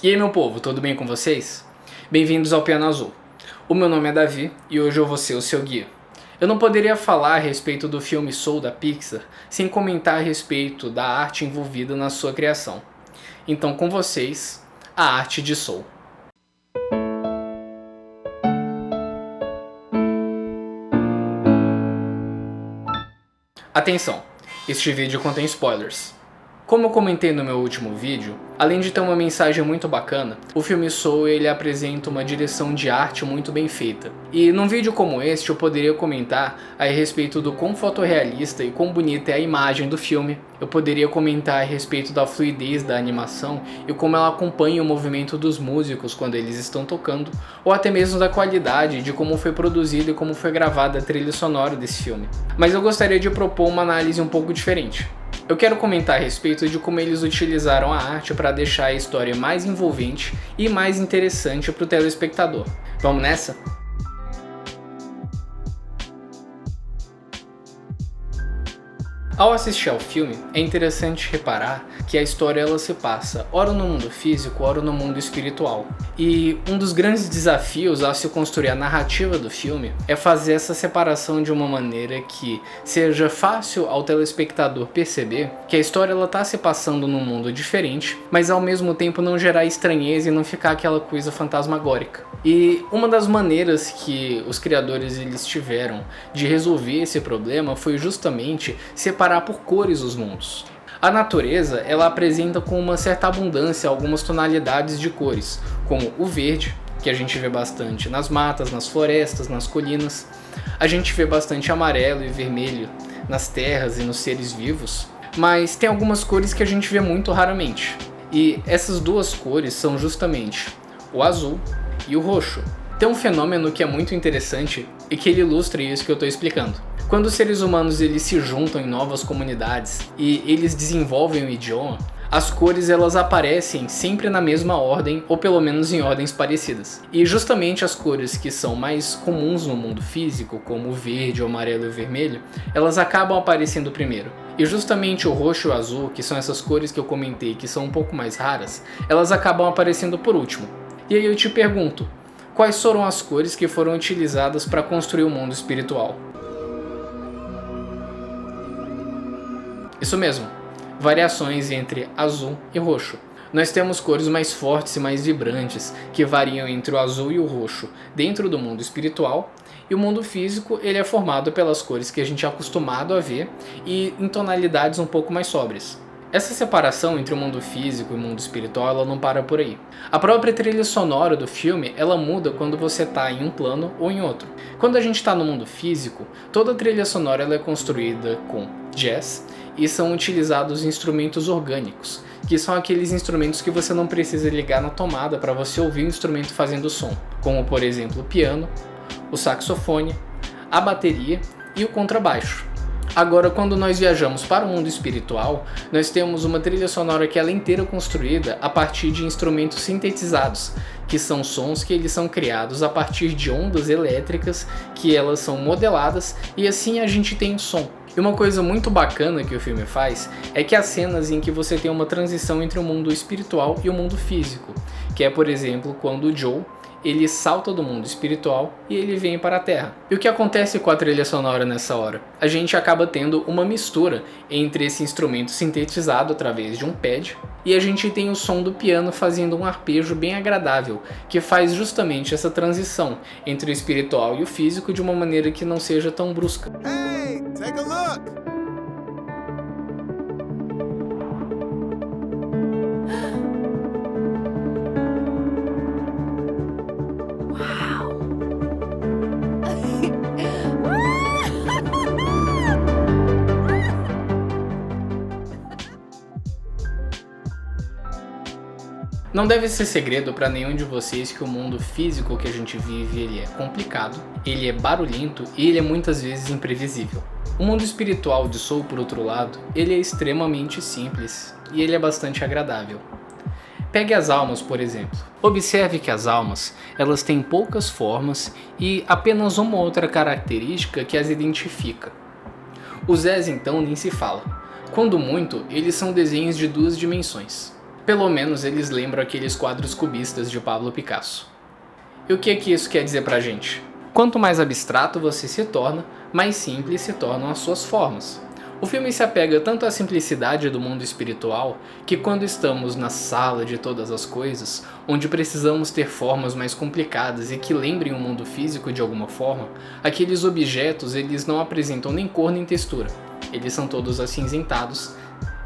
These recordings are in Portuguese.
E aí, meu povo, tudo bem com vocês? Bem-vindos ao Piano Azul. O meu nome é Davi e hoje eu vou ser o seu guia. Eu não poderia falar a respeito do filme Soul da Pixar sem comentar a respeito da arte envolvida na sua criação. Então, com vocês, a arte de Soul. Atenção, este vídeo contém spoilers. Como eu comentei no meu último vídeo, além de ter uma mensagem muito bacana, o filme Soul ele apresenta uma direção de arte muito bem feita. E num vídeo como este eu poderia comentar a respeito do quão fotorrealista e quão bonita é a imagem do filme. Eu poderia comentar a respeito da fluidez da animação e como ela acompanha o movimento dos músicos quando eles estão tocando, ou até mesmo da qualidade de como foi produzida e como foi gravada a trilha sonora desse filme. Mas eu gostaria de propor uma análise um pouco diferente. Eu quero comentar a respeito de como eles utilizaram a arte para deixar a história mais envolvente e mais interessante para o telespectador. Vamos nessa? Ao assistir ao filme, é interessante reparar que a história ela se passa ora no mundo físico, ora no mundo espiritual. E um dos grandes desafios ao se construir a narrativa do filme é fazer essa separação de uma maneira que seja fácil ao telespectador perceber que a história está se passando num mundo diferente, mas ao mesmo tempo não gerar estranheza e não ficar aquela coisa fantasmagórica. E uma das maneiras que os criadores eles tiveram de resolver esse problema foi justamente separar por cores os mundos. A natureza ela apresenta com uma certa abundância algumas tonalidades de cores, como o verde, que a gente vê bastante nas matas, nas florestas, nas colinas. A gente vê bastante amarelo e vermelho nas terras e nos seres vivos, mas tem algumas cores que a gente vê muito raramente. E essas duas cores são justamente o azul e o roxo. Tem um fenômeno que é muito interessante e que ele ilustra isso que eu estou explicando. Quando os seres humanos eles se juntam em novas comunidades e eles desenvolvem o idioma, as cores elas aparecem sempre na mesma ordem ou pelo menos em ordens parecidas. E justamente as cores que são mais comuns no mundo físico, como o verde, o amarelo e o vermelho, elas acabam aparecendo primeiro. E justamente o roxo e o azul, que são essas cores que eu comentei que são um pouco mais raras, elas acabam aparecendo por último. E aí eu te pergunto, quais foram as cores que foram utilizadas para construir o mundo espiritual? Isso mesmo, variações entre azul e roxo. Nós temos cores mais fortes e mais vibrantes, que variam entre o azul e o roxo dentro do mundo espiritual, e o mundo físico ele é formado pelas cores que a gente é acostumado a ver e em tonalidades um pouco mais sóbrias. Essa separação entre o mundo físico e o mundo espiritual ela não para por aí. A própria trilha sonora do filme ela muda quando você está em um plano ou em outro. Quando a gente está no mundo físico, toda a trilha sonora ela é construída com jazz e são utilizados instrumentos orgânicos, que são aqueles instrumentos que você não precisa ligar na tomada para você ouvir o instrumento fazendo som, como por exemplo o piano, o saxofone, a bateria e o contrabaixo. Agora, quando nós viajamos para o mundo espiritual, nós temos uma trilha sonora que ela é inteira construída a partir de instrumentos sintetizados, que são sons que eles são criados a partir de ondas elétricas que elas são modeladas e assim a gente tem o som. E uma coisa muito bacana que o filme faz é que há cenas em que você tem uma transição entre o mundo espiritual e o mundo físico, que é, por exemplo, quando o Joe ele salta do mundo espiritual e ele vem para a Terra. E o que acontece com a trilha sonora nessa hora? A gente acaba tendo uma mistura entre esse instrumento sintetizado através de um pad e a gente tem o som do piano fazendo um arpejo bem agradável, que faz justamente essa transição entre o espiritual e o físico de uma maneira que não seja tão brusca. Hey, take a look! Não deve ser segredo para nenhum de vocês que o mundo físico que a gente vive ele é complicado, ele é barulhento e ele é muitas vezes imprevisível. O mundo espiritual de Soul, por outro lado, ele é extremamente simples e ele é bastante agradável. Pegue as almas, por exemplo. Observe que as almas elas têm poucas formas e apenas uma outra característica que as identifica. Os Zés então nem se fala. Quando muito, eles são desenhos de 2 dimensões. Pelo menos eles lembram aqueles quadros cubistas de Pablo Picasso. E o que é que isso quer dizer pra gente? Quanto mais abstrato você se torna, mais simples se tornam as suas formas. O filme se apega tanto à simplicidade do mundo espiritual que quando estamos na sala de todas as coisas, onde precisamos ter formas mais complicadas e que lembrem o mundo físico de alguma forma, aqueles objetos eles não apresentam nem cor nem textura. Eles são todos acinzentados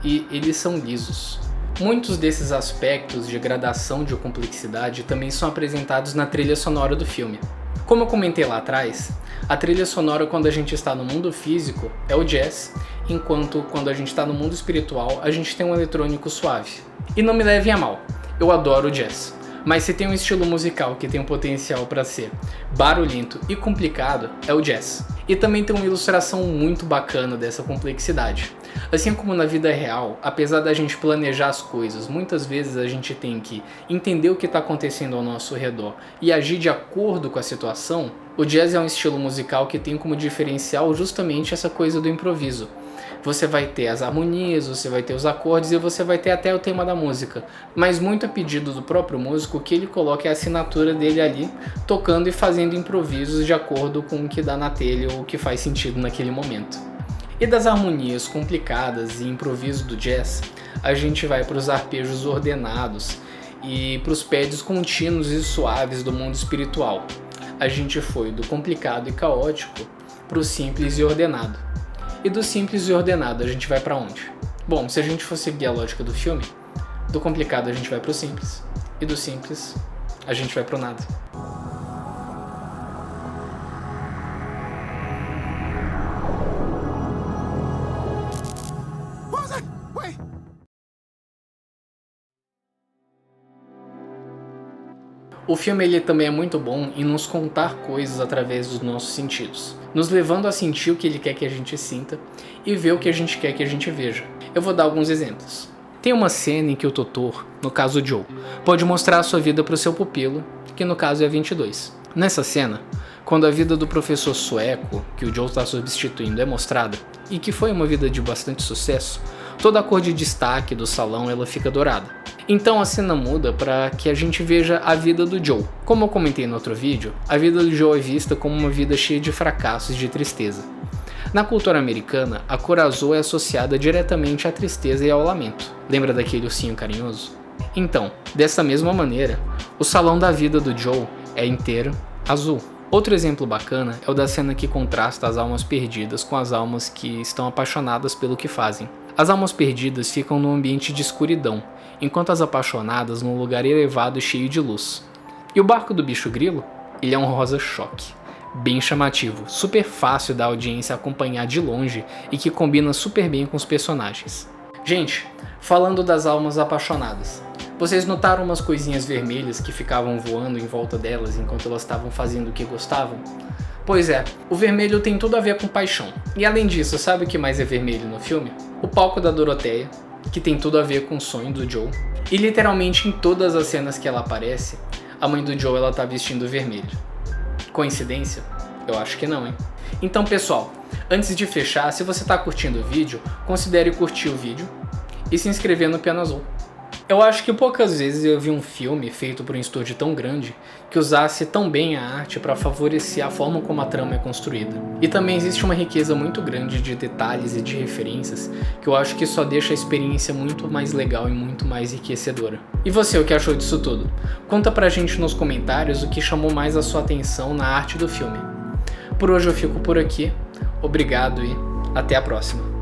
e eles são lisos. Muitos desses aspectos de gradação de complexidade também são apresentados na trilha sonora do filme. Como eu comentei lá atrás, a trilha sonora quando a gente está no mundo físico é o jazz, enquanto quando a gente está no mundo espiritual a gente tem um eletrônico suave. E não me levem a mal, eu adoro o jazz, mas se tem um estilo musical que tem um potencial para ser barulhento e complicado é o jazz. E também tem uma ilustração muito bacana dessa complexidade. Assim como na vida real, apesar da gente planejar as coisas, muitas vezes a gente tem que entender o que está acontecendo ao nosso redor e agir de acordo com a situação, o jazz é um estilo musical que tem como diferencial justamente essa coisa do improviso. Você vai ter as harmonias, você vai ter os acordes e você vai ter até o tema da música. Mas muito a pedido do próprio músico, o que ele coloca é a assinatura dele ali, tocando e fazendo improvisos de acordo com o que dá na telha ou o que faz sentido naquele momento. E das harmonias complicadas e improviso do jazz, a gente vai para os arpejos ordenados e para os pads contínuos e suaves do mundo espiritual. A gente foi do complicado e caótico para o simples e ordenado. E do simples e ordenado a gente vai para onde? Bom, se a gente for seguir a lógica do filme, do complicado a gente vai para o simples, e do simples a gente vai para o nada. Wait. O filme ele também é muito bom em nos contar coisas através dos nossos sentidos, nos levando a sentir o que ele quer que a gente sinta e ver o que a gente quer que a gente veja. Eu vou dar alguns exemplos. Tem uma cena em que o tutor, no caso o Joe, pode mostrar a sua vida para o seu pupilo, que no caso é 22. Nessa cena, quando a vida do professor sueco, que o Joe está substituindo, é mostrada, e que foi uma vida de bastante sucesso, toda a cor de destaque do salão ela fica dourada. Então a cena muda para que a gente veja a vida do Joe. Como eu comentei no outro vídeo, a vida do Joe é vista como uma vida cheia de fracassos e de tristeza. Na cultura americana, a cor azul é associada diretamente à tristeza e ao lamento. Lembra daquele ursinho carinhoso? Então, dessa mesma maneira, o salão da vida do Joe é inteiro azul. Outro exemplo bacana é o da cena que contrasta as almas perdidas com as almas que estão apaixonadas pelo que fazem. As almas perdidas ficam num ambiente de escuridão, enquanto as apaixonadas num lugar elevado e cheio de luz. E o barco do bicho grilo? Ele é um rosa choque, bem chamativo, super fácil da audiência acompanhar de longe e que combina super bem com os personagens. Gente, falando das almas apaixonadas, vocês notaram umas coisinhas vermelhas que ficavam voando em volta delas enquanto elas estavam fazendo o que gostavam? Pois é, o vermelho tem tudo a ver com paixão. E além disso, sabe o que mais é vermelho no filme? O palco da Doroteia, que tem tudo a ver com o sonho do Joe. E literalmente em todas as cenas que ela aparece, a mãe do Joe ela tá vestindo vermelho. Coincidência? Eu acho que não, hein? Então pessoal, antes de fechar, se você tá curtindo o vídeo, considere curtir o vídeo e se inscrever no Piano Azul. Eu acho que poucas vezes eu vi um filme feito por um estúdio tão grande que usasse tão bem a arte para favorecer a forma como a trama é construída. E também existe uma riqueza muito grande de detalhes e de referências que eu acho que só deixa a experiência muito mais legal e muito mais enriquecedora. E você, o que achou disso tudo? Conta pra gente nos comentários o que chamou mais a sua atenção na arte do filme. Por hoje eu fico por aqui, obrigado e até a próxima.